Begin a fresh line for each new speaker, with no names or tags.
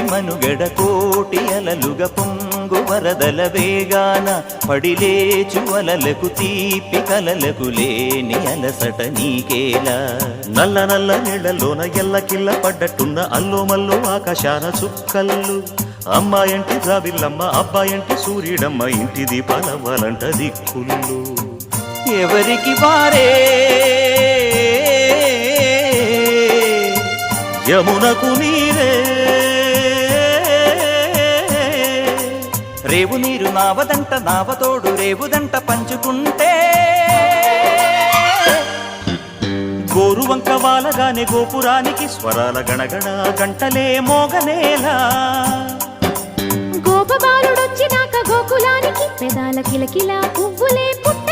మనుగడ కోటి అలలుగా పొంగు వరదల వేగాన పడిలేచు అలలకు తీపి కలలకు లేని అలసట నీకేలా
నల్ల నల్ల నీళ్లలోన ఎల్లకిల్ల పడ్డట్టున్న అల్లో మల్లో ఆకాశాన చుక్కల్లు అమ్మాయంటి రావిల్లమ్మ అబ్బాయంటి సూర్యుడమ్మ ఇంటి దీపాలవ్వాలంట దిక్కులు
ఎవరికి వారే
యమునకు నీరే
రేవు నీరు నావదంట నావతోడు రేవుదంట పంచుకుంటే
గోరువంక వాలగానే గోపురానికి స్వరాల గణగణ గంటలే మోగనేలా
గోపబాలుడొచ్చినాక గోకులానికి పెదాల కిలకిల పువ్వులే పుట్ట